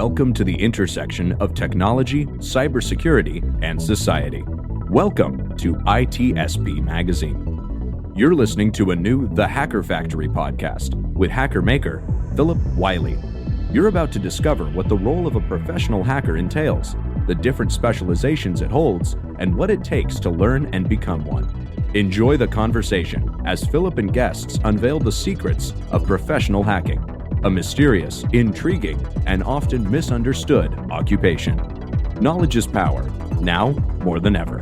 Welcome to the intersection of technology, cybersecurity, and society. Welcome to ITSP Magazine. You're listening to a new The Hacker Factory podcast with hacker maker Phillip Wylie. You're about to discover what the role of a professional hacker entails, the different specializations it holds, and what it takes to learn and become one. Enjoy the conversation as Phillip and guests unveil the secrets of professional hacking, a mysterious, intriguing, and often misunderstood occupation. Knowledge is power, now more than ever.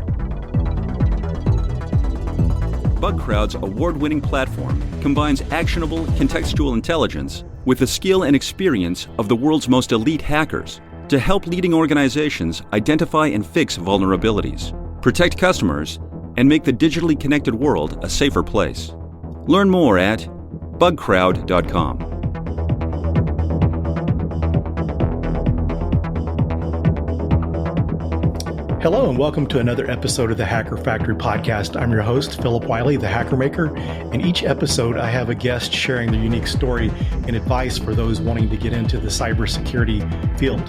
BugCrowd's award-winning platform combines actionable contextual intelligence with the skill and experience of the world's most elite hackers to help leading organizations identify and fix vulnerabilities, protect customers, and make the digitally connected world a safer place. Learn more at bugcrowd.com. Hello and welcome to another episode of the Hacker Factory podcast. I'm your host, Phillip Wylie, the Hacker Maker. In each episode, I have a guest sharing their unique story and advice for those wanting to get into the cybersecurity field.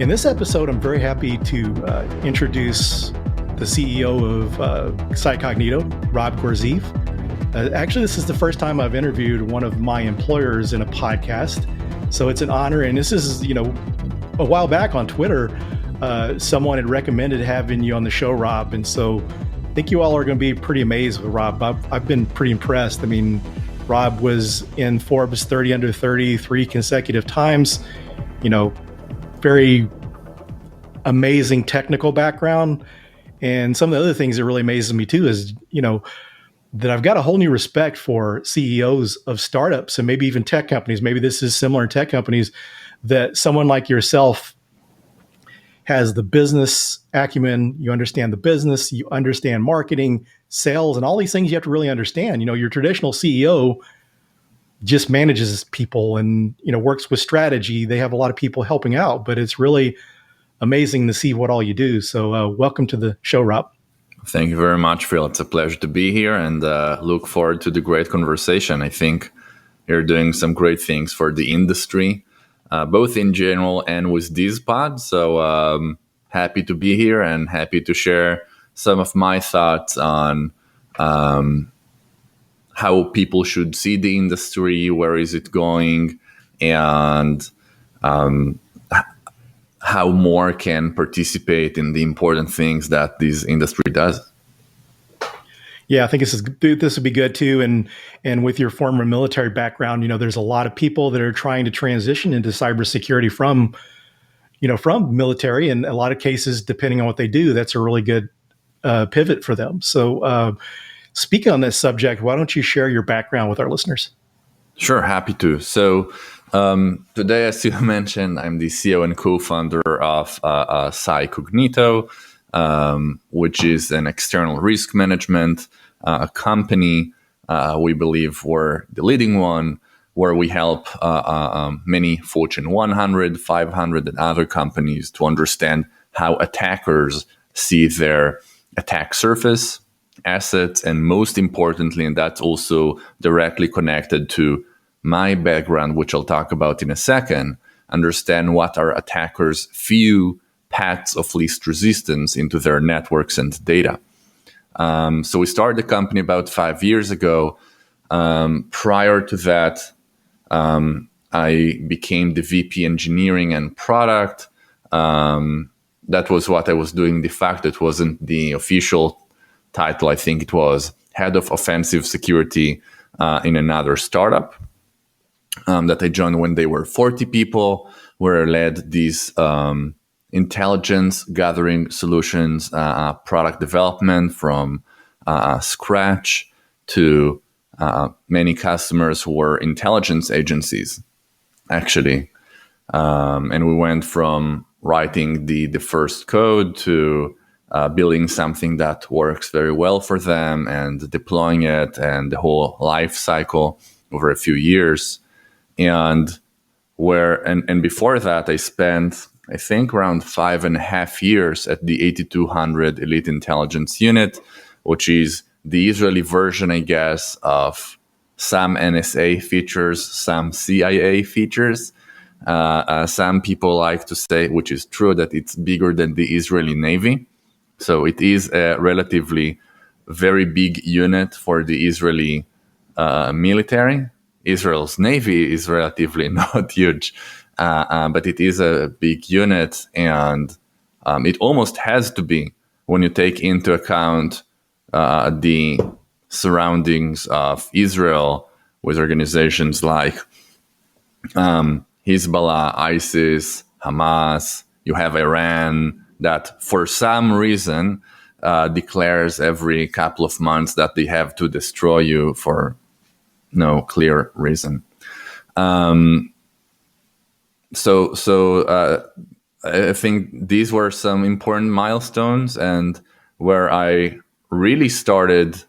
In this episode, I'm very happy to introduce the CEO of CyCognito, Rob Gurzeev. Actually, this is the first time I've interviewed one of my employers in a podcast, so it's an honor. And this is, a while back on Twitter, someone had recommended having you on the show, Rob. And so I think you all are going to be pretty amazed with Rob. I've been pretty impressed. I mean, Rob was in Forbes 30 under 30 3 consecutive times, very amazing technical background. And some of the other things that really amazes me too is, that I've got a whole new respect for CEOs of startups and maybe even tech companies. Maybe this is similar in tech companies, that someone like yourself has the business acumen. You understand the business, you understand marketing, sales, and all these things you have to really understand. Your traditional CEO just manages people and, works with strategy. They have a lot of people helping out, but it's really amazing to see what all you do. So welcome to the show, Rob. Thank you very much, Phil. It's a pleasure to be here and look forward to the great conversation. I think you're doing some great things for the industry, both in general and with this pod. So happy to be here and happy to share some of my thoughts on how people should see the industry, where is it going, and how more can participate in the important things that this industry does. Yeah, I think this would be good too. And with your former military background, there's a lot of people that are trying to transition into cybersecurity from military. And a lot of cases, depending on what they do, that's a really good pivot for them. So speaking on this subject, why don't you share your background with our listeners? Sure, happy to. So today, as you mentioned, I'm the CEO and co-founder of CyCognito, which is an external risk management company. We believe we're the leading one, where we help many Fortune 100, 500, and other companies to understand how attackers see their attack surface, assets, and most importantly, and that's also directly connected to my background, which I'll talk about in a second, understand what are attackers' few paths of least resistance into their networks and data. So we started the company about 5 years ago. Prior to that, I became the VP engineering and product. That was what I was doing de facto. It wasn't the official title. I think it was head of offensive security in another startup that I joined when they were 40 people, where I led these intelligence gathering solutions, product development from scratch to many customers who were intelligence agencies, actually. And we went from writing the first code to building something that works very well for them and deploying it, and the whole life cycle over a few years. And before that, I spent, I think, around 5.5 years at the 8200 Elite Intelligence Unit, which is the Israeli version, I guess, of some NSA features, some CIA features. Some people like to say, which is true, that it's bigger than the Israeli Navy. So it is a relatively very big unit for the Israeli military. Israel's Navy is relatively not huge, but it is a big unit, and it almost has to be when you take into account the surroundings of Israel with organizations like Hezbollah, ISIS, Hamas. You have Iran that for some reason declares every couple of months that they have to destroy you for no clear reason. So I think these were some important milestones, and where I really started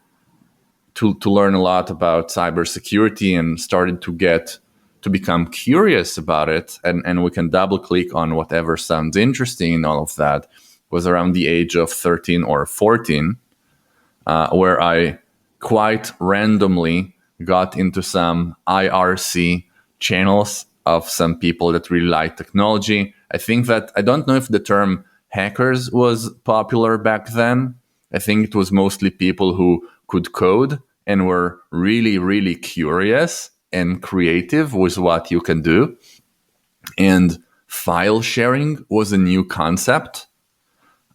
to learn a lot about cybersecurity and started to become curious about it, and we can double click on whatever sounds interesting in all of that, was around the age of 13 or 14, where I quite randomly got into some IRC channels of some people that really like technology. I don't know if the term hackers was popular back then. I think it was mostly people who could code and were really, really curious and creative with what you can do. And file sharing was a new concept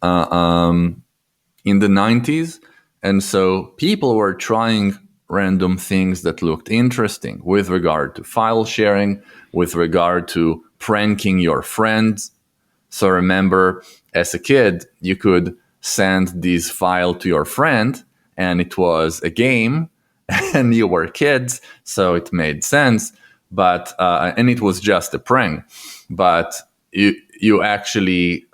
in the 90s. And so people were trying random things that looked interesting with regard to file sharing, with regard to pranking your friends. So remember, as a kid, you could send this file to your friend, and it was a game, and you were kids, so it made sense. But and it was just a prank. But you actually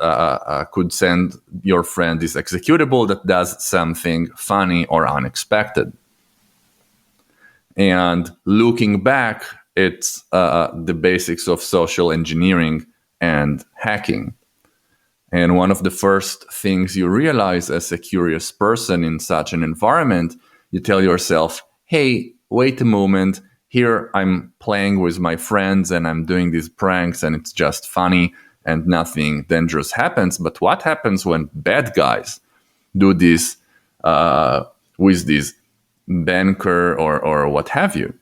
could send your friend this executable that does something funny or unexpected. And looking back, it's the basics of social engineering and hacking. And one of the first things you realize as a curious person in such an environment, you tell yourself, hey, wait a moment. Here I'm playing with my friends and I'm doing these pranks and it's just funny and nothing dangerous happens. But what happens when bad guys do this with this banker or what have you?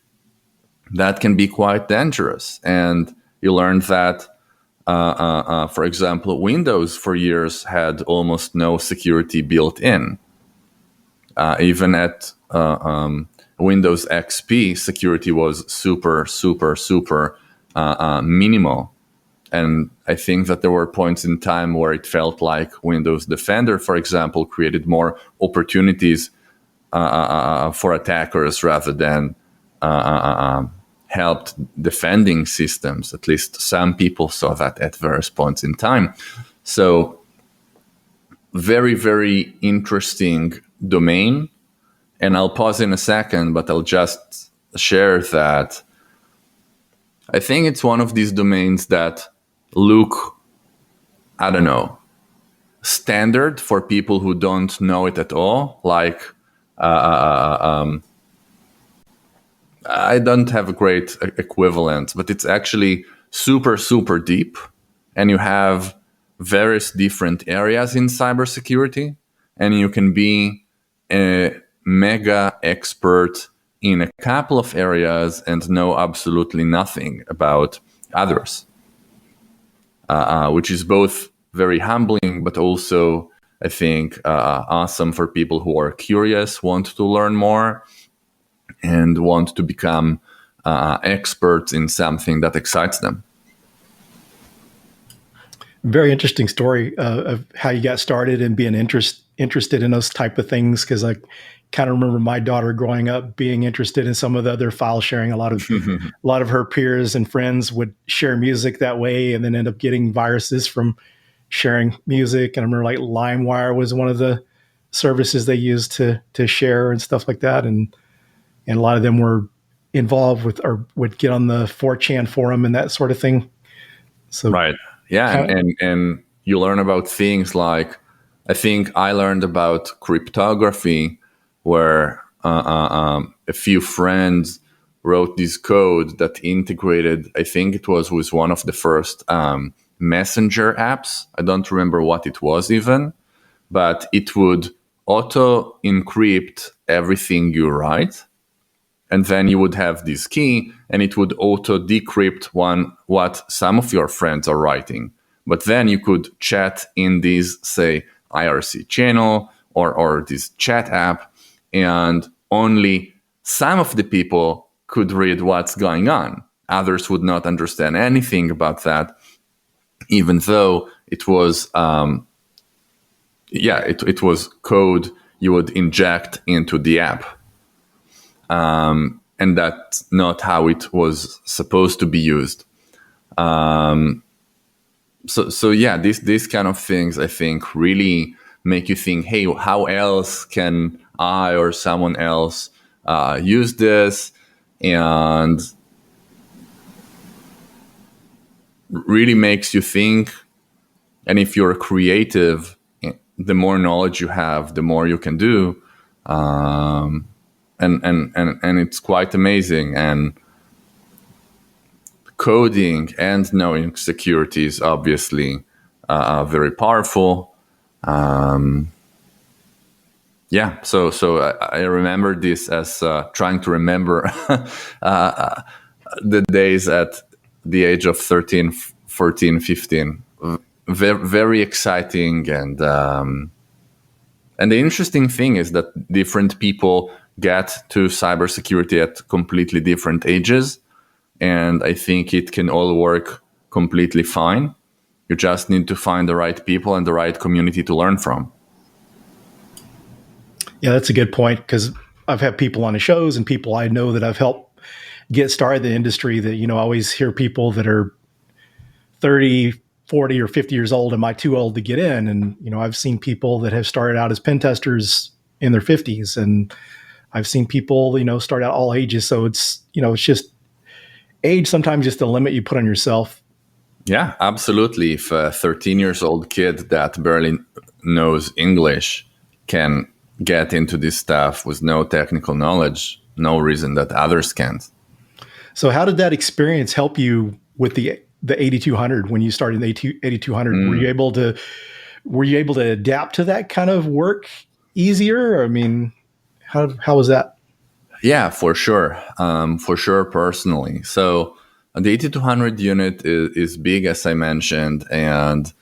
That can be quite dangerous. And you learn that, for example, Windows for years had almost no security built in. Even at Windows XP, security was super minimal. And I think that there were points in time where it felt like Windows Defender, for example, created more opportunities for attackers rather than helped defending systems. At least some people saw that at various points in time. So very, very interesting domain. And I'll pause in a second, but I'll just share that I think it's one of these domains that look, I don't know, standard for people who don't know it at all. Like, I don't have a great equivalent, but it's actually super deep. And you have various different areas in cybersecurity, and you can be a mega expert in a couple of areas and know absolutely nothing about others, which is both very humbling, but also, I think, awesome for people who are curious, want to learn more, and want to become experts in something that excites them. Very interesting story of how you got started and being interested in those type of things, because I kind of remember my daughter growing up being interested in some of the other file sharing. A lot of her peers and friends would share music that way and then end up getting viruses from sharing music. And I remember like LimeWire was one of the services they used to share and stuff like that. And a lot of them were involved with or would get on the 4chan forum and that sort of thing. So right. Yeah. And you learn about things like, I think I learned about cryptography, where a few friends wrote this code that integrated, I think it was with one of the first messenger apps. I don't remember what it was even, but it would auto encrypt everything you write. And then you would have this key, and it would auto decrypt what some of your friends are writing. But then you could chat in this, say, IRC channel or this chat app, and only some of the people could read what's going on. Others would not understand anything about that, even though it was, it was code you would inject into the app. And that's not how it was supposed to be used. So these kind of things, I think, really make you think, hey, how else can I or someone else use this? And really makes you think. And if you're creative, the more knowledge you have, the more you can do. And it's quite amazing. And coding and knowing security is obviously very powerful. So I remember this as trying to remember the days at the age of 13, 14, 15. Very, very exciting. And the interesting thing is that different people get to cybersecurity at completely different ages. And I think it can all work completely fine. You just need to find the right people and the right community to learn from. Yeah, that's a good point, because I've had people on the shows and people I know that I've helped get started in the industry that, I always hear people that are 30, 40 or 50 years old. Am I too old to get in? And, I've seen people that have started out as pen testers in their 50s, and I've seen people, start out all ages. So it's, it's just age sometimes just a limit you put on yourself. Yeah, absolutely. If a 13 years old kid that barely knows English can get into this stuff with no technical knowledge, no reason that others can't. So how did that experience help you with the 8200 when you started the 8200? Were you able to adapt to that kind of work easier? I mean, how was that? Yeah, for sure. Personally. So the 8200 unit is big, as I mentioned, and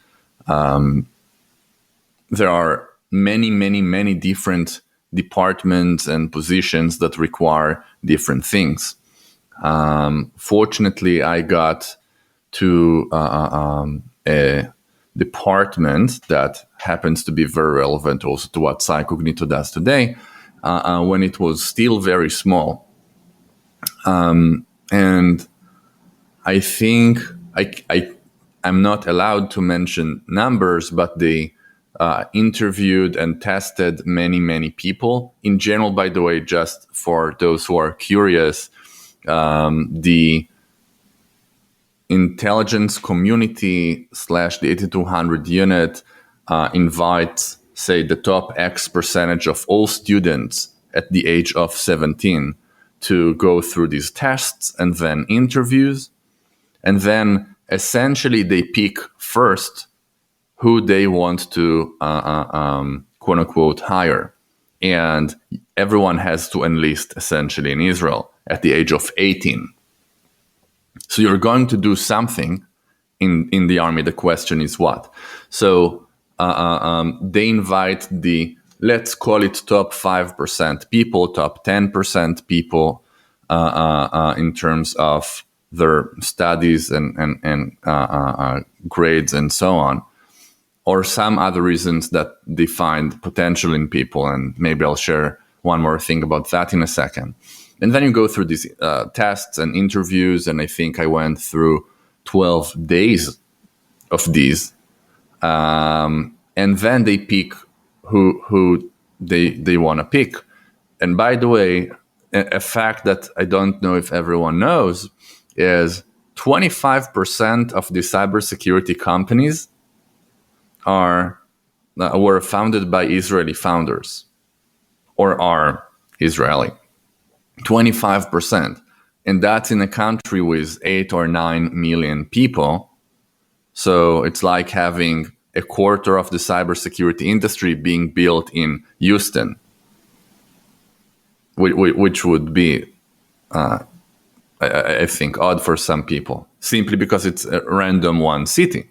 there are many different departments and positions that require different things. Fortunately, I got to a department that happens to be very relevant also to what CyCognito does today, when it was still very small. And I think I'm not allowed to mention numbers, but they interviewed and tested many people. In general, by the way, just for those who are curious, the intelligence community / the 8200 unit invites, say, the top X percentage of all students at the age of 17 to go through these tests and then interviews. And then essentially they pick first who they want to, quote unquote, hire. And everyone has to enlist essentially in Israel at the age of 18. So you're going to do something in the army. The question is what? So they invite let's call it top 5% people, top 10% people in terms of their studies and grades and so on, or some other reasons that they find potential in people. And maybe I'll share one more thing about that in a second. And then you go through these tests and interviews, and I think I went through 12 days of these. And then they pick who they want to pick. And by the way, a fact that I don't know if everyone knows is 25% of the cybersecurity companies were founded by Israeli founders or are Israeli. 25%. And that's in a country with 8 or 9 million people. So it's like having a quarter of the cybersecurity industry being built in Houston, which would be, I think, odd for some people, simply because it's a random one city.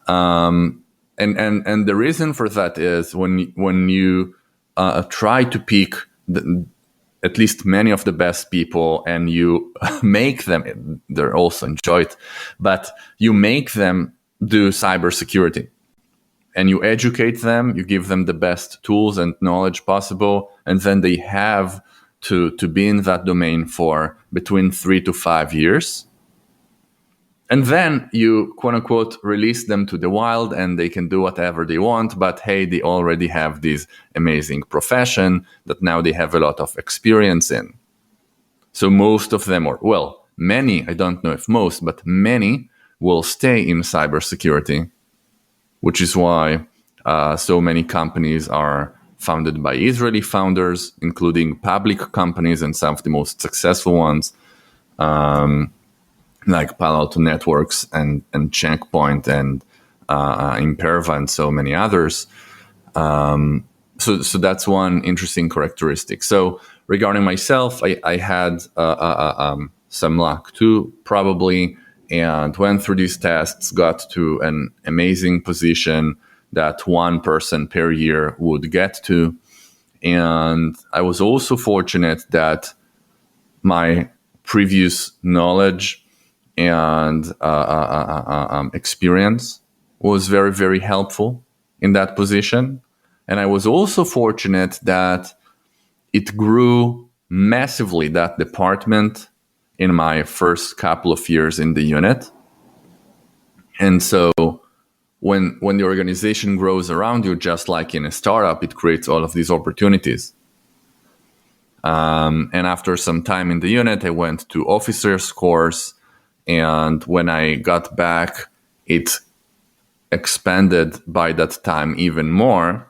And the reason for that is when you try to pick at least many of the best people, and you make them, they're also enjoyed, but you make them do cybersecurity, and you educate them, you give them the best tools and knowledge possible, and then they have to be in that domain for between 3 to 5 years. And then you, quote unquote, release them to the wild and they can do whatever they want. But hey, they already have this amazing profession that now they have a lot of experience in. So most of them, or well, many, I don't know if most, but many will stay in cybersecurity, which is why so many companies are founded by Israeli founders, including public companies and some of the most successful ones. Like Palo Alto Networks and Checkpoint and Imperva and so many others. So that's one interesting characteristic. So regarding myself, I had some luck too, probably, and went through these tests, got to an amazing position that one person per year would get to. And I was also fortunate that my previous knowledge and experience was very, very helpful in that position. And I was also fortunate that it grew massively, that department, in my first couple of years in the unit. And so when the organization grows around you, just like in a startup, it creates all of these opportunities. And after some time in the unit, I went to officers course. And when I got back, it expanded by that time even more.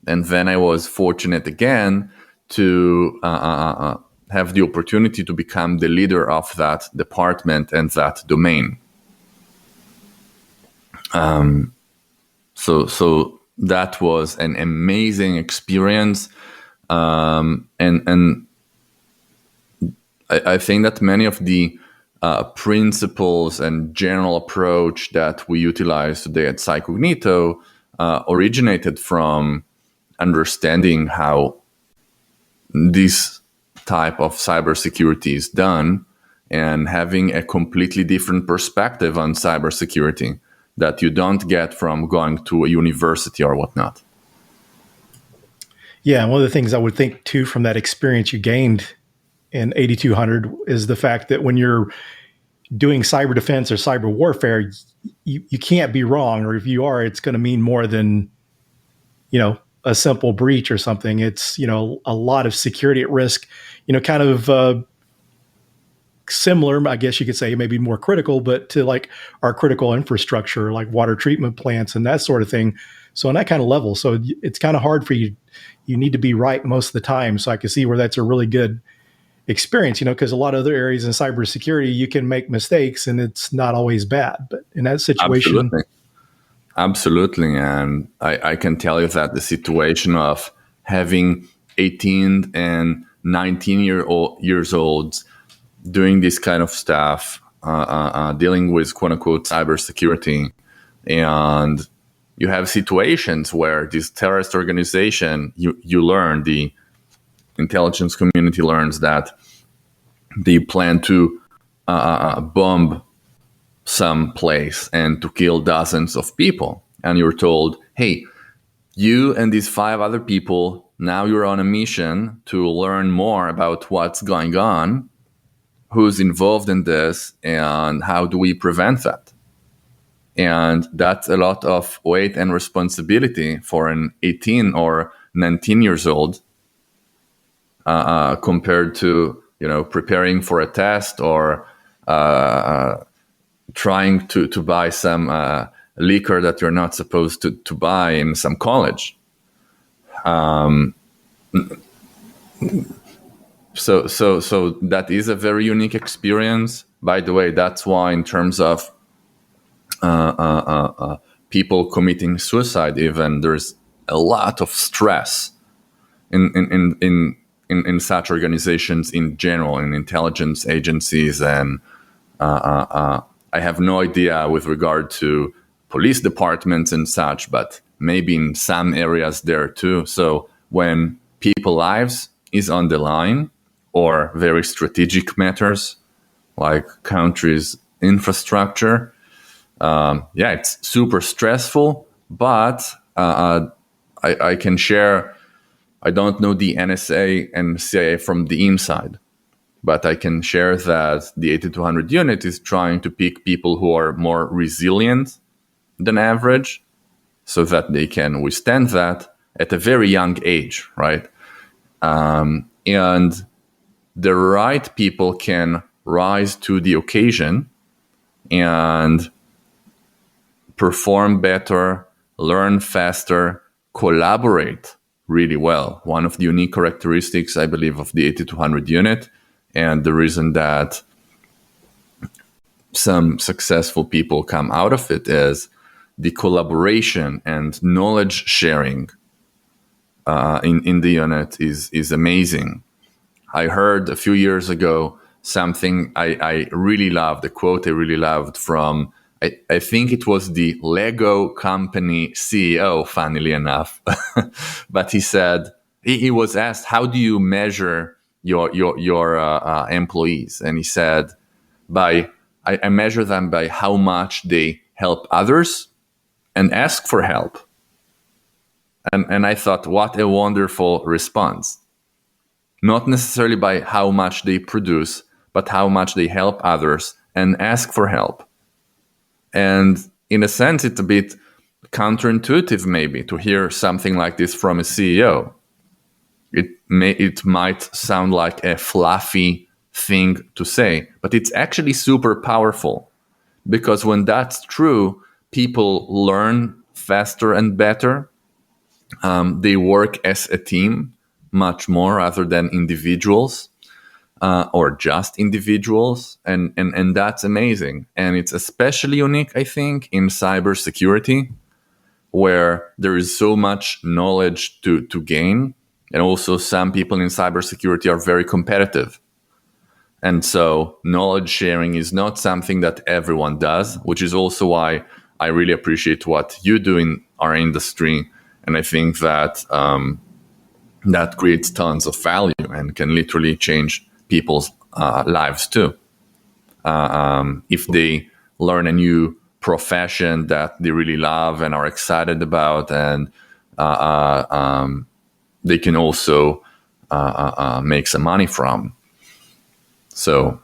And then I was fortunate again to have the opportunity to become the leader of that department and that domain. So that was an amazing experience. And I think that many of the principles and general approach that we utilize today at CyCognito originated from understanding how this type of cybersecurity is done and having a completely different perspective on cybersecurity that you don't get from going to a university or whatnot. Yeah, and one of the things I would think too from that experience you gained in 8200 is the fact that when you're doing cyber defense or cyber warfare, you can't be wrong, or if you are, it's going to mean more than, a simple breach or something. It's, a lot of security at risk, kind of similar, I guess you could say, maybe more critical, but to like our critical infrastructure, like water treatment plants and that sort of thing. So on that kind of level, so it's kind of hard for you. You need to be right most of the time. So I can see where that's a really good experience, because a lot of other areas in cybersecurity, you can make mistakes and it's not always bad. But in that situation... Absolutely. And I can tell you that the situation of having 18 and 19 years olds doing this kind of stuff, dealing with quote unquote cybersecurity, and you have situations where this terrorist organization, you learn, the intelligence community learns that they plan to bomb some place and to kill dozens of people. And you're told, hey, you and these 5 other people, now you're on a mission to learn more about what's going on, who's involved in this, and how do we prevent that? And that's a lot of weight and responsibility for an 18 or 19 years old compared to, preparing for a test or trying to buy some liquor that you're not supposed to buy in some So that is a very unique experience. By the way, that's why in terms of people committing suicide, even there's a lot of stress in such organizations in general, in intelligence agencies, and I have no idea with regard to police departments and such, but maybe in some areas there too. So when people's lives is on the line, or very strategic matters like countries' infrastructure, it's super stressful. But I can share, I don't know the NSA and CIA from the inside, but I can share that the 8200 unit is trying to pick people who are more resilient than average so that they can withstand that at a very young age, right? And the right people can rise to the occasion and perform better, learn faster, collaborate really well. One of the unique characteristics, I believe, of the 8200 unit, and the reason that some successful people come out of it, is the collaboration and knowledge sharing in the unit is amazing. I heard a few years ago something I really loved, a quote I really loved from, I think it was the Lego company CEO, funnily enough. But he said, he was asked, how do you measure your employees? And he said, I measure them by how much they help others and ask for help. And I thought, what a wonderful response. Not necessarily by how much they produce, but how much they help others and ask for help. And in a sense, it's a bit counterintuitive maybe to hear something like this from a CEO. It might sound like a fluffy thing to say, but it's actually super powerful, because when that's true, people learn faster and better. They work as a team much more rather than individuals, or just individuals, and that's amazing. And it's especially unique, I think, in cybersecurity, where there is so much knowledge to gain, and also some people in cybersecurity are very competitive. And so knowledge sharing is not something that everyone does, which is also why I really appreciate what you do in our industry. And I think that that creates tons of value and can literally change people's lives too. If they learn a new profession that they really love and are excited about, and they can also make some money from. So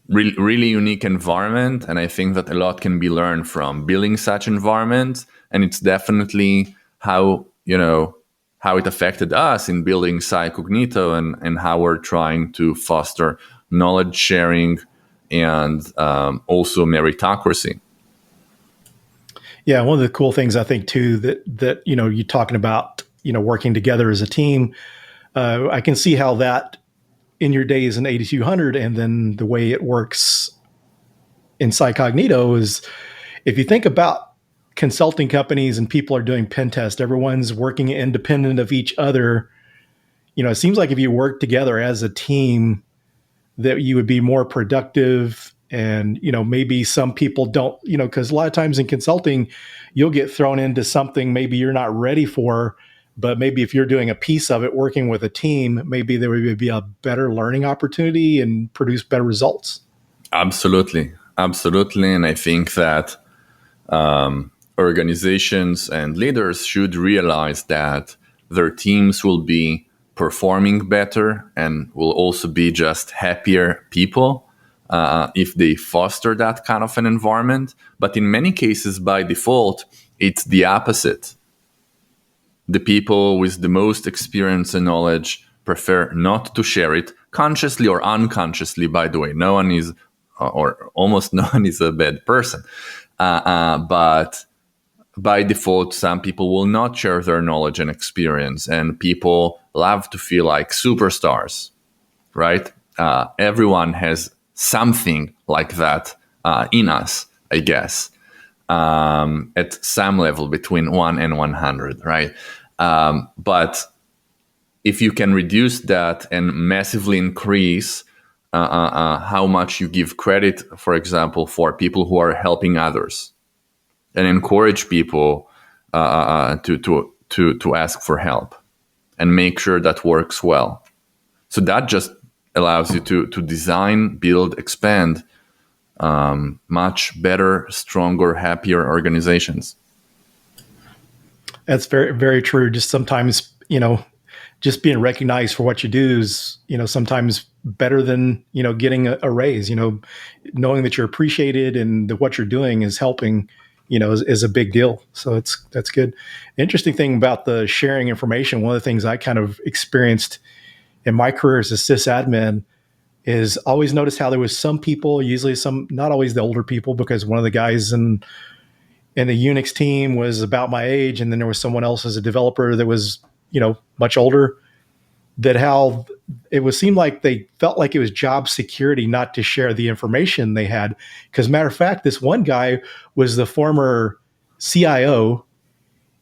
really unique environment. And I think that a lot can be learned from building such environments. And it's definitely how it affected us in building CyCognito, and how we're trying to foster knowledge sharing and also meritocracy. Yeah, one of the cool things I think too that you're talking about, working together as a team. I can see how that in your days in 8200, and then the way it works in CyCognito is, if you think about consulting companies and people are doing pen tests, everyone's working independent of each other. It seems like if you work together as a team, that you would be more productive. And, maybe some people don't, because a lot of times in consulting, you'll get thrown into something maybe you're not ready for. But maybe if you're doing a piece of it, working with a team, maybe there would be a better learning opportunity and produce better results. Absolutely. And I think that organizations and leaders should realize that their teams will be performing better and will also be just happier people if they foster that kind of an environment. But in many cases, by default, it's the opposite. The people with the most experience and knowledge prefer not to share it, consciously or unconsciously, by the way. No one is, or almost no one is a bad person. But by default, some people will not share their knowledge and experience. And people love to feel like superstars, right? Everyone has something like that in us, I guess, at some level between 1 and 100, right? But if you can reduce that and massively increase how much you give credit, for example, for people who are helping others, and encourage people to ask for help and make sure that works well. So that just allows you to design, build, expand much better, stronger, happier organizations. That's very, very true. Just sometimes, just being recognized for what you do is, sometimes better than, getting a raise, knowing that you're appreciated and that what you're doing is helping, is a big deal. So that's good. Interesting thing about the sharing information. One of the things I kind of experienced in my career as a sysadmin is always noticed how there was some people, usually not always the older people, because one of the guys in the Unix team was about my age. And then there was someone else as a developer that was, much older, that how it seemed like they felt like it was job security not to share the information they had. Because matter of fact, this one guy was the former CIO,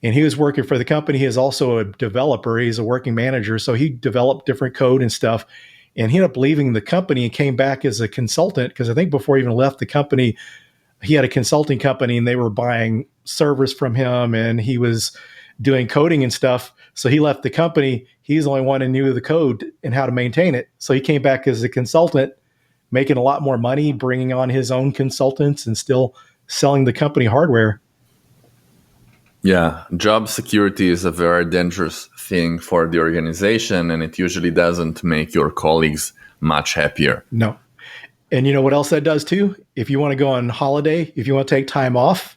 and he was working for the company. He is also a developer. He's a working manager. So he developed different code and stuff. And he ended up leaving the company and came back as a consultant, because I think before he even left the company, he had a consulting company and they were buying servers from him and he was doing coding and stuff. So he left the company. He's the only one who knew the code and how to maintain it. So he came back as a consultant, making a lot more money, bringing on his own consultants and still selling the company hardware. Yeah, job security is a very dangerous thing for the organization, and it usually doesn't make your colleagues much happier. No. And you know what else that does too? If you want to go on holiday, if you want to take time off,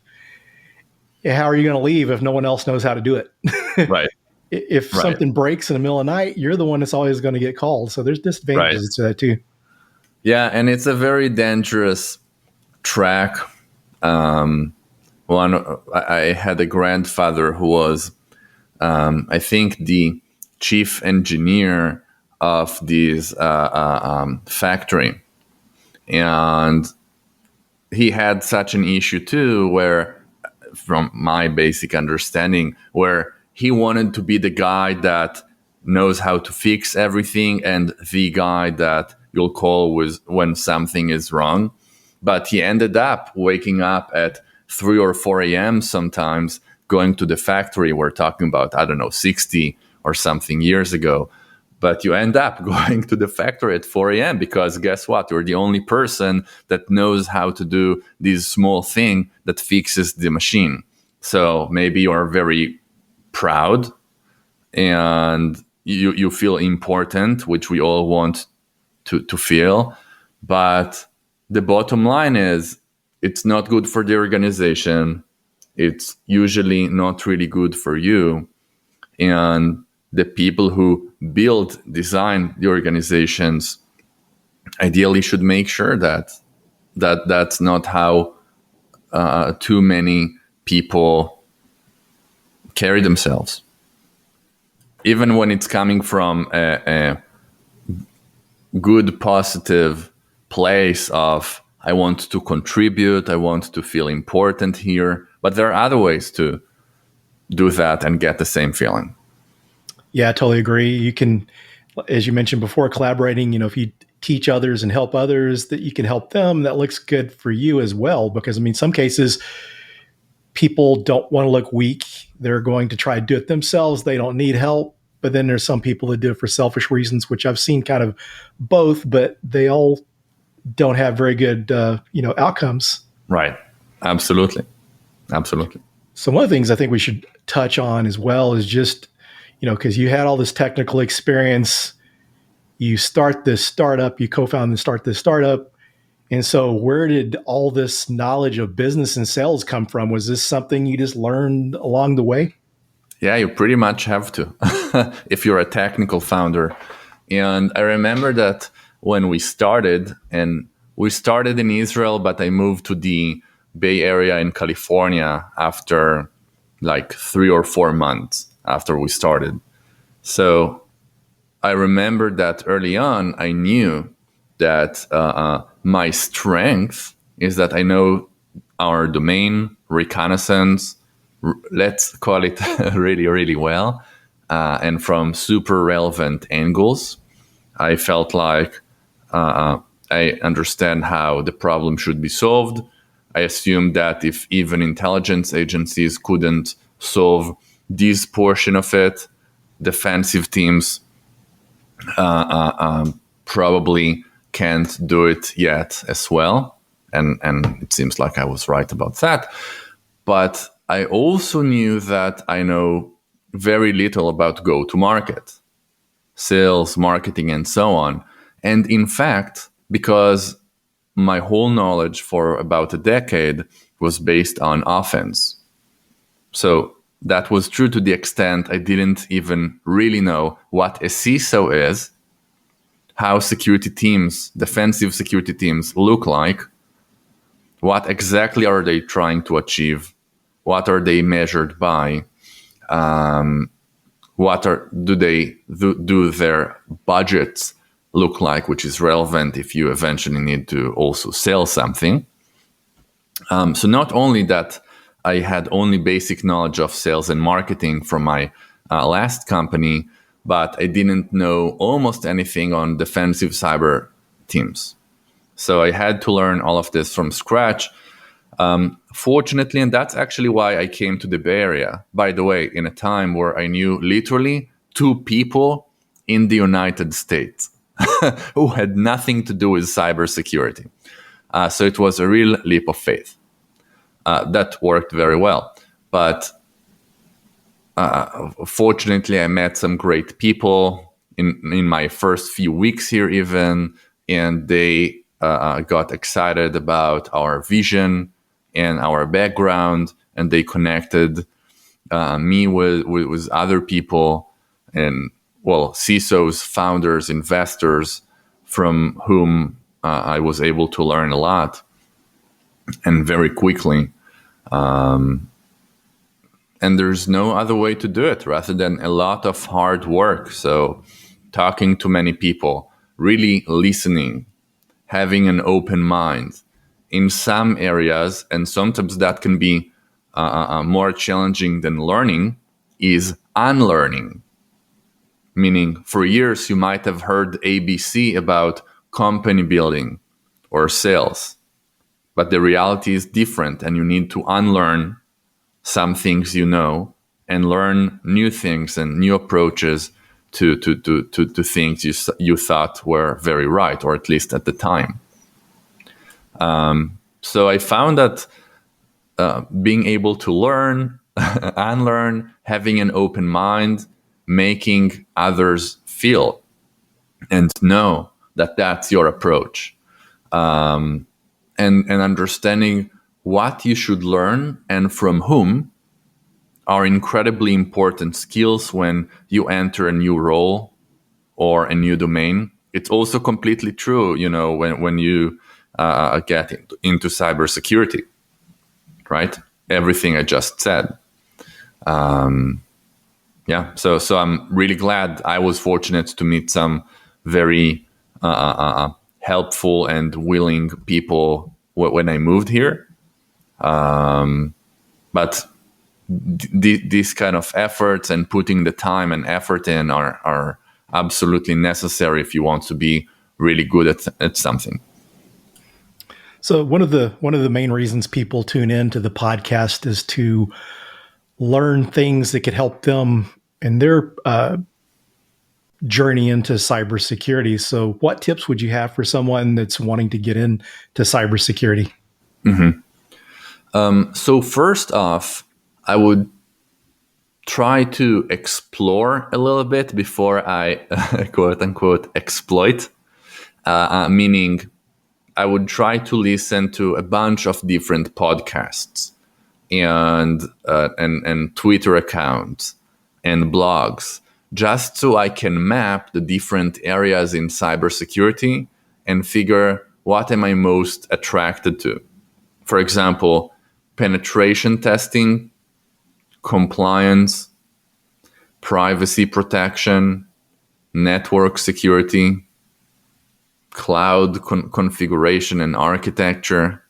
how are you going to leave if no one else knows how to do it? Right. If something breaks in the middle of the night, you're the one that's always going to get called. So there's disadvantages to that too. Yeah, and it's a very dangerous track. I had a grandfather who was, I think, the chief engineer of this factory. And he had such an issue too, where, from my basic understanding, where he wanted to be the guy that knows how to fix everything and the guy that you'll call when something is wrong. But he ended up waking up at 3 or 4 a.m. sometimes, going to the factory. We're talking about, 60 or something years ago. But you end up going to the factory at 4 a.m. because guess what? You're the only person that knows how to do this small thing that fixes the machine. So maybe you're very proud and you feel important, which we all want to feel. But the bottom line is it's not good for the organization. It's usually not really good for you. And the people who design the organizations ideally should make sure that that's not how too many people carry themselves. Even when it's coming from a good, positive place of, I want to contribute, I want to feel important here. But there are other ways to do that and get the same feeling. Yeah, I totally agree. You can, as you mentioned before, collaborating, if you teach others and help others, that you can help them, that looks good for you as well. Because, some cases, people don't want to look weak. They're going to try to do it themselves. They don't need help. But then there's some people that do it for selfish reasons, which I've seen kind of both, but they all don't have very good, outcomes. Right. Absolutely. So one of the things I think we should touch on as well is just, because you had all this technical experience, you start this startup, you co-found and start this startup. And so where did all this knowledge of business and sales come from? Was this something you just learned along the way? Yeah, you pretty much have to if you're a technical founder. And I remember that when we started in Israel, but I moved to the Bay Area in California after like 3 or 4 months after we started. So I remember that early on, I knew that my strength is that I know our domain, reconnaissance, let's call it really, really well, and from super relevant angles. I felt like I understand how the problem should be solved. I assumed that if even intelligence agencies couldn't solve this portion of it, defensive teams probably can't do it yet as well. And it seems like I was right about that. But I also knew that I know very little about go-to-market, sales, marketing, and so on. And in fact, because my whole knowledge for about a decade was based on offense. So that was true to the extent I didn't even really know what a CISO is, how security teams, defensive security teams look like, what exactly are they trying to achieve, what are they measured by, do their budgets look like, which is relevant if you eventually need to also sell something. So not only that I had only basic knowledge of sales and marketing from my last company, but I didn't know almost anything on defensive cyber teams. So I had to learn all of this from scratch. Fortunately, and that's actually why I came to the Bay Area, by the way, in a time where I knew literally 2 people in the United States who had nothing to do with cybersecurity. So it was a real leap of faith. That worked very well. But fortunately, I met some great people in my first few weeks here even, and they got excited about our vision and our background, and they connected me with other people and, well, CISOs, founders, investors, from whom I was able to learn a lot and very quickly. And there's no other way to do it rather than a lot of hard work. So talking to many people, really listening, having an open mind in some areas, and sometimes that can be more challenging than learning, is unlearning. Meaning for years you might have heard ABC about company building or sales, but the reality is different, and you need to unlearn some things you know and learn new things and new approaches to things you thought were very right, or at least at the time. So I found that being able to learn, unlearn, having an open mind, making others feel and know that that's your approach, and understanding what you should learn and from whom are incredibly important skills when you enter a new role or a new domain. It's also completely true, when you get into cybersecurity, right? Everything I just said. So I'm really glad I was fortunate to meet some very helpful and willing people when I moved here. But these kind of efforts and putting the time and effort in are absolutely necessary if you want to be really good at something. So one of the main reasons people tune in to the podcast is to learn things that could help them in their journey into cybersecurity. So what tips would you have for someone that's wanting to get into cybersecurity? Mm-hmm. So first off, I would try to explore a little bit before I quote unquote exploit, meaning I would try to listen to a bunch of different podcasts and Twitter accounts and blogs, just so I can map the different areas in cybersecurity and figure what am I most attracted to. For example, penetration testing, compliance, privacy protection, network security, cloud configuration and architecture.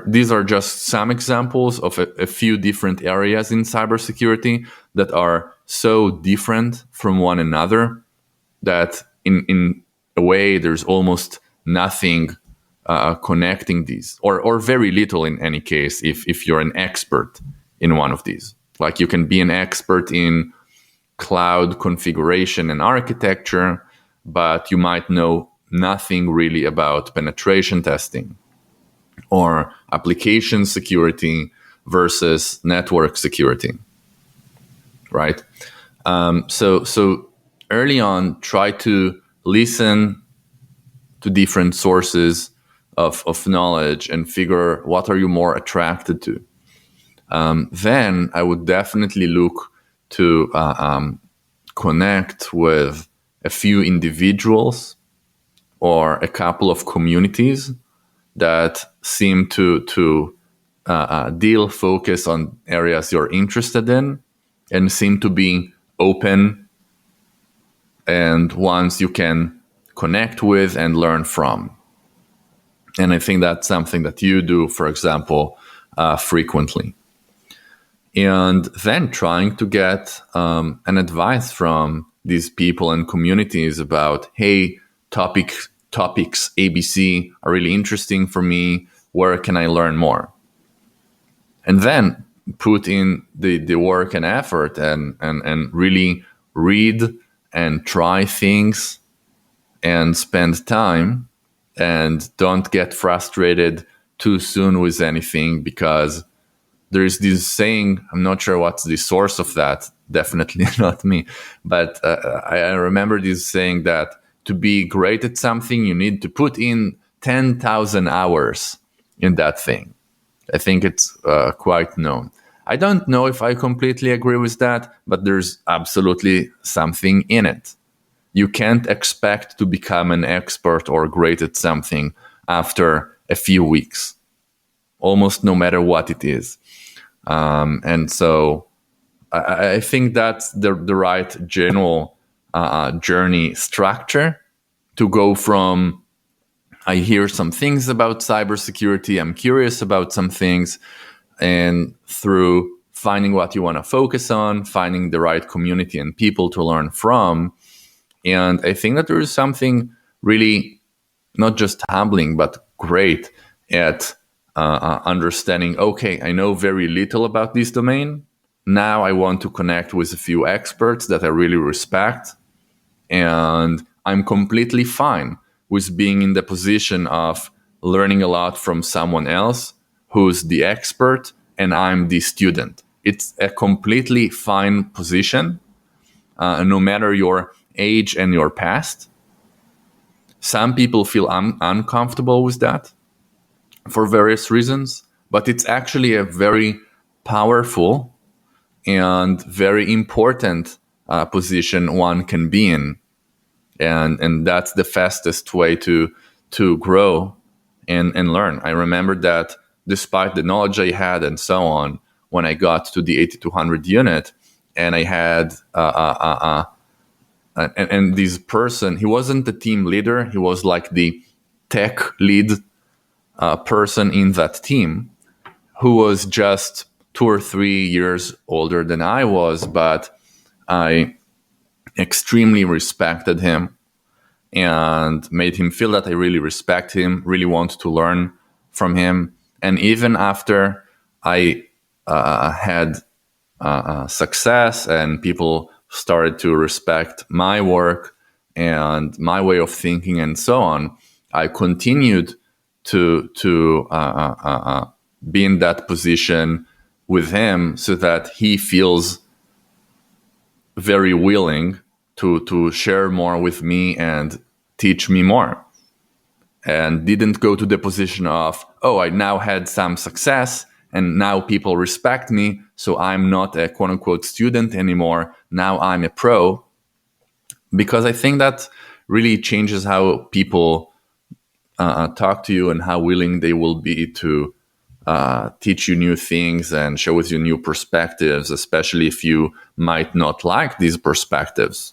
These are just some examples of a few different areas in cybersecurity that are so different from one another that in a way there's almost nothing connecting these, or very little in any case if you're an expert in one of these. Like you can be an expert in cloud configuration and architecture, but you might know nothing really about penetration testing or application security versus network security, right? So early on, try to listen to different sources of knowledge and figure what are you more attracted to. Then I would definitely look to connect with a few individuals or a couple of communities that seem to focus on areas you're interested in and seem to be open and ones you can connect with and learn from. And I think that's something that you do, for example, frequently. And then trying to get an advice from these people and communities about, hey, topics ABC are really interesting for me. Where can I learn more? And then put in the work and effort and really read and try things and spend time, and don't get frustrated too soon with anything, because there is this saying, I'm not sure what's the source of that, definitely not me, but I remember this saying that to be great at something, you need to put in 10,000 hours in that thing. I think it's quite known. I don't know if I completely agree with that, but there's absolutely something in it. You can't expect to become an expert or great at something after a few weeks, almost no matter what it is. And so I think that's the right general journey structure to go from, I hear some things about cybersecurity, I'm curious about some things, and through finding what you want to focus on, finding the right community and people to learn from. And I think that there is something really not just humbling, but great at understanding, okay, I know very little about this domain. Now I want to connect with a few experts that I really respect. And I'm completely fine with being in the position of learning a lot from someone else who's the expert and I'm the student. It's a completely fine position, no matter your age and your past. Some people feel uncomfortable with that for various reasons, but it's actually a very powerful and very important position one can be in. And that's the fastest way to grow and learn. I remember that despite the knowledge I had and so on, when I got to the 8200 unit and I had and this person, he wasn't the team leader, he was like the tech lead person in that team, who was just 2 or 3 years older than I was, but I extremely respected him and made him feel that I really respect him, really want to learn from him. And even after I had success and people started to respect my work and my way of thinking and so on, I continued to be in that position with him so that he feels very willing to share more with me and teach me more, and didn't go to the position of, oh, I now had some success and now people respect me, so I'm not a quote unquote student anymore. Now I'm a pro. Because I think that really changes how people talk to you and how willing they will be to teach you new things and share with you new perspectives, especially if you might not like these perspectives.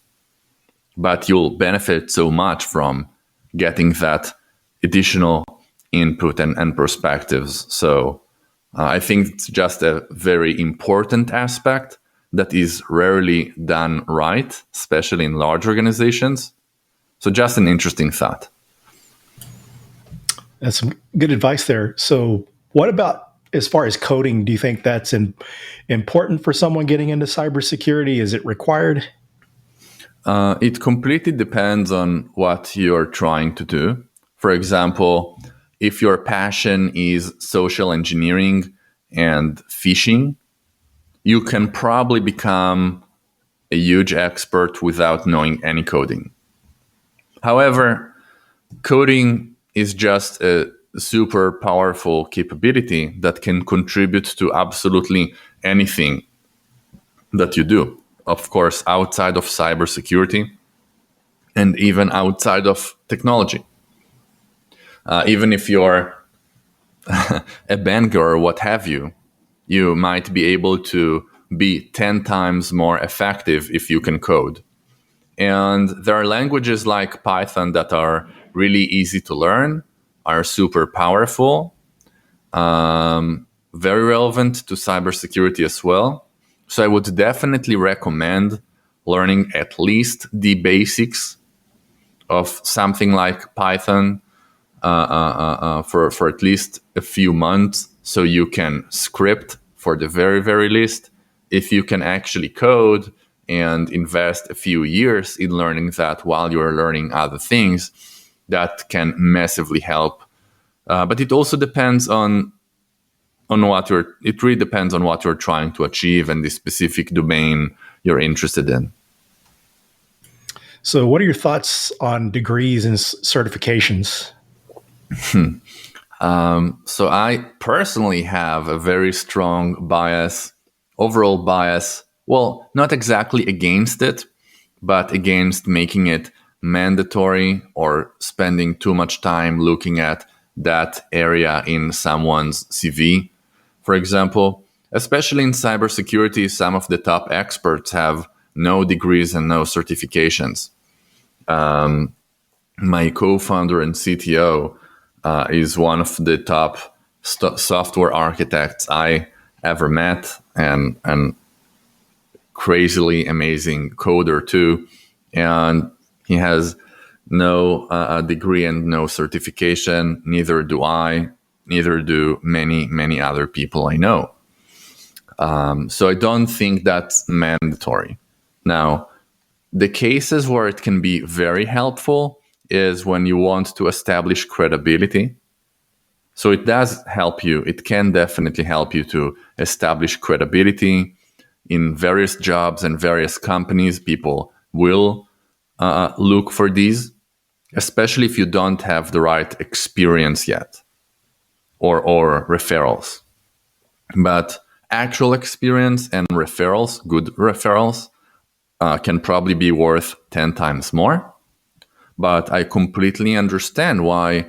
but you'll benefit so much from getting that additional input and perspectives. So I think it's just a very important aspect that is rarely done right, especially in large organizations. So just an interesting thought. That's some good advice there. So what about as far as coding? Do you think that's important for someone getting into cybersecurity? Is it required? It completely depends on what you're trying to do. For example, if your passion is social engineering and phishing, you can probably become a huge expert without knowing any coding. However, coding is just a super powerful capability that can contribute to absolutely anything that you do. Of course, outside of cybersecurity and even outside of technology. Even if you're a banker or what have you, you might be able to be 10 times more effective if you can code. And there are languages like Python that are really easy to learn, are super powerful, very relevant to cybersecurity as well. So I would definitely recommend learning at least the basics of something like Python for at least a few months, so you can script for the very, very least. If you can actually code and invest a few years in learning that while you're learning other things, that can massively help. But it also depends on it really depends on what you're trying to achieve and the specific domain you're interested in. So what are your thoughts on degrees and certifications? So I personally have a very strong overall bias. Well, not exactly against it, but against making it mandatory or spending too much time looking at that area in someone's CV. For example, especially in cybersecurity, some of the top experts have no degrees and no certifications. My co-founder and CTO is one of the top software architects I ever met, and crazily amazing coder too. And he has no degree and no certification. Neither do I. Neither do many other people I know. So I don't think that's mandatory. Now, the cases where it can be very helpful is when you want to establish credibility. So it does help you. It can definitely help you to establish credibility in various jobs and various companies. People will look for these, especially if you don't have the right experience yet or referrals. But actual experience and referrals, good referrals, can probably be worth 10 times more. But I completely understand why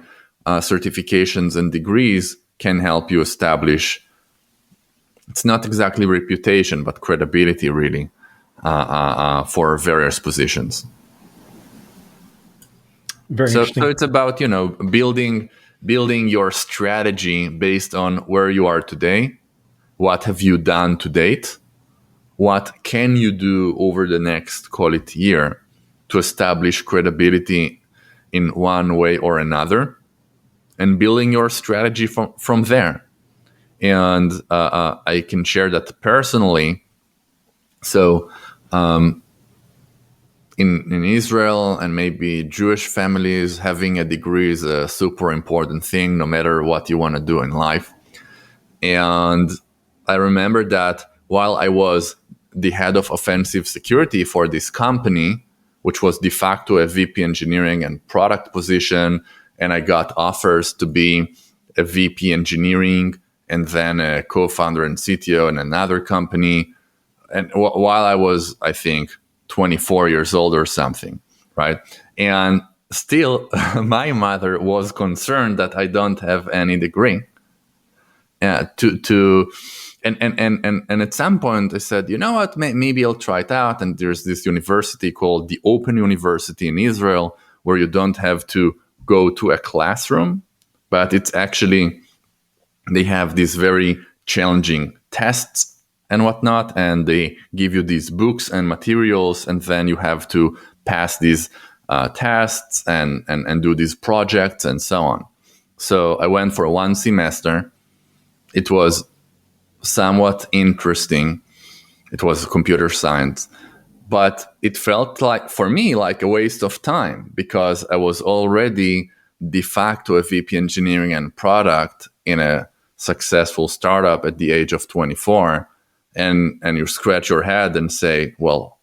certifications and degrees can help you establish, it's not exactly reputation, but credibility really for various positions. Very interesting. So it's about, building your strategy based on where you are today. What have you done to date? What can you do over the next, call it, year to establish credibility in one way or another, and building your strategy from there. And I can share that personally. So in Israel and maybe Jewish families, having a degree is a super important thing, no matter what you want to do in life. And I remember that while I was the head of offensive security for this company, which was de facto a VP engineering and product position, and I got offers to be a VP engineering and then a co-founder and CTO in another company. And while I was, I think, 24 years old or something, right? And still, my mother was concerned that I don't have any degree. To And at some point I said, you know what, maybe I'll try it out. And there's this university called the Open University in Israel, where you don't have to go to a classroom, but it's actually, they have these very challenging tests and whatnot, and they give you these books and materials, and then you have to pass these tests and do these projects and so on. So I went for 1 semester. It was somewhat interesting. It was computer science, but it felt like, for me, like a waste of time, because I was already de facto a VP engineering and product in a successful startup at the age of 24. And you scratch your head and say, well,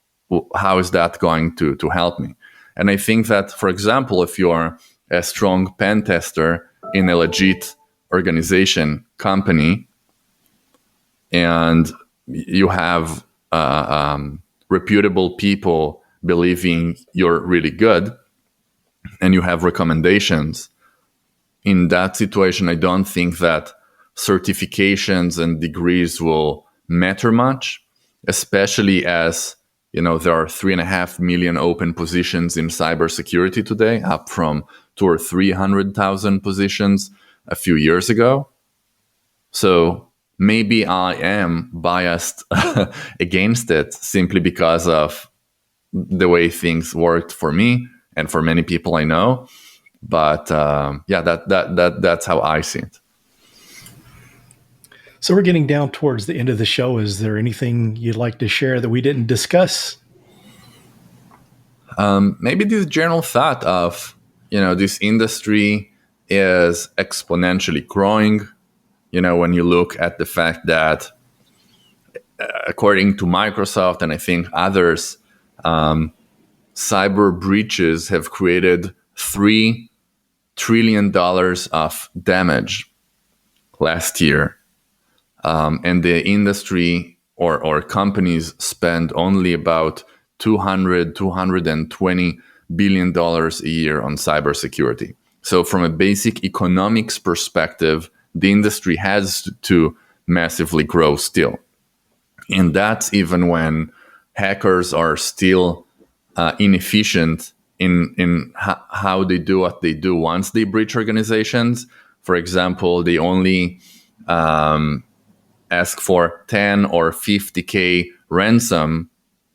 how is that going to help me? And I think that, for example, if you're a strong pen tester in a legit organization, company, and you have reputable people believing you're really good, and you have recommendations, in that situation, I don't think that certifications and degrees will matter much, especially as, you know, there are 3.5 million open positions in cybersecurity today, up from 200,000 or 300,000 positions a few years ago. So maybe I am biased against it simply because of the way things worked for me and for many people I know. But that's how I see it. So we're getting down towards the end of the show. Is there anything you'd like to share that we didn't discuss? Maybe this general thought of, you know, this industry is exponentially growing. You know, when you look at the fact that, according to Microsoft and I think others, cyber breaches have created $3 trillion of damage last year. And the industry or companies spend only about $220 billion a year on cybersecurity. So from a basic economics perspective, the industry has to massively grow still. And that's even when hackers are still inefficient in how they do what they do once they breach organizations. For example, they only ask for 10 or 50K ransom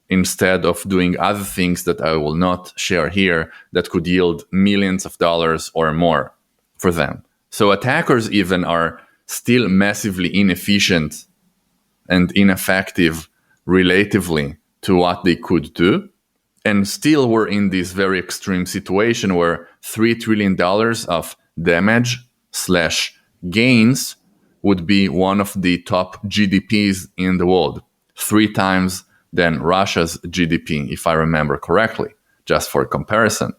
instead of doing other things that I will not share here that could yield millions of dollars or more for them. So attackers even are still massively inefficient and ineffective relatively to what they could do. And still we're in this very extreme situation where $3 trillion of damage/gains would be one of the top GDPs in the world, 3 times than Russia's GDP, if I remember correctly, just for comparison.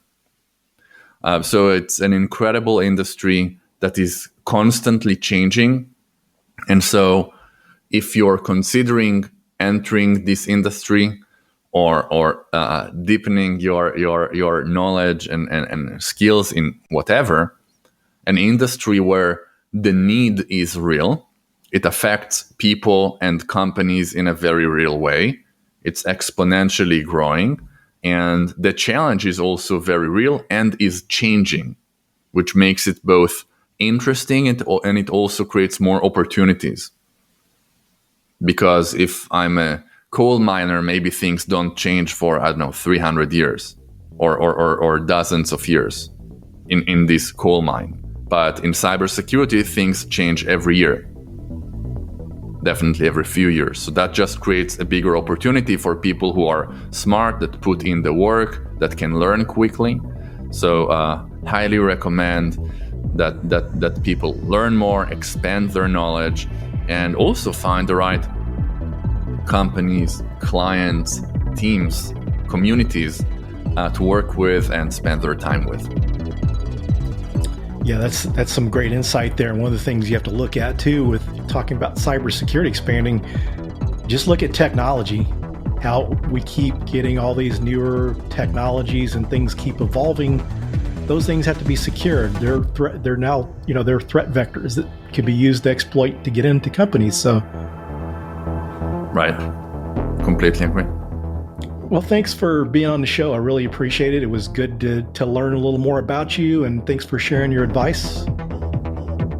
So it's an incredible industry that is constantly changing. And so if you're considering entering this industry or deepening your knowledge and skills in whatever, an industry where the need is real, it affects people and companies in a very real way. It's exponentially growing, and the challenge is also very real and is changing, which makes it both interesting and it also creates more opportunities. Because if I'm a coal miner, maybe things don't change for, 300 years or dozens of years in this coal mine. But in cybersecurity, things change every year. Definitely every few years. So that just creates a bigger opportunity for people who are smart, that put in the work, that can learn quickly. So highly recommend that people learn more, expand their knowledge, and also find the right companies, clients, teams, communities to work with and spend their time with. Yeah, that's some great insight there. And one of the things you have to look at too with talking about cybersecurity expanding, just look at technology, how we keep getting all these newer technologies and things keep evolving. Those things have to be secured. They're now, they're threat vectors that can be used to exploit to get into companies. So Right. Completely agree. Well, thanks for being on the show. I really appreciate it. It was good to learn a little more about you, and thanks for sharing your advice.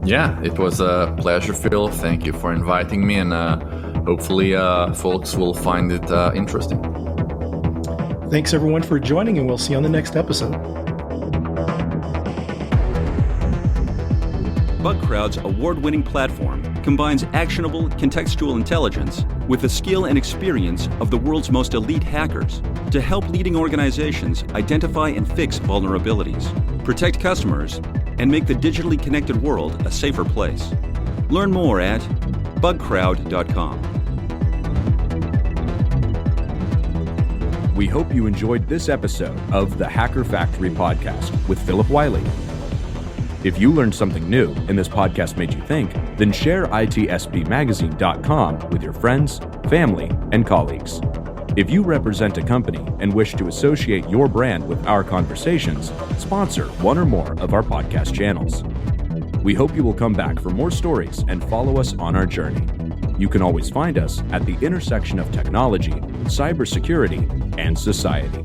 Yeah, it was a pleasure, Phil. Thank you for inviting me, and hopefully folks will find it interesting. Thanks, everyone, for joining, and we'll see you on the next episode. BugCrowd's award-winning platform combines actionable contextual intelligence with the skill and experience of the world's most elite hackers to help leading organizations identify and fix vulnerabilities, protect customers, and make the digitally connected world a safer place. Learn more at bugcrowd.com. We hope you enjoyed this episode of the Hacker Factory podcast with Phillip Wylie. If you learned something new and this podcast made you think, then share itspmagazine.com with your friends, family, and colleagues. If you represent a company and wish to associate your brand with our conversations, sponsor one or more of our podcast channels. We hope you will come back for more stories and follow us on our journey. You can always find us at the intersection of technology, cybersecurity, and society.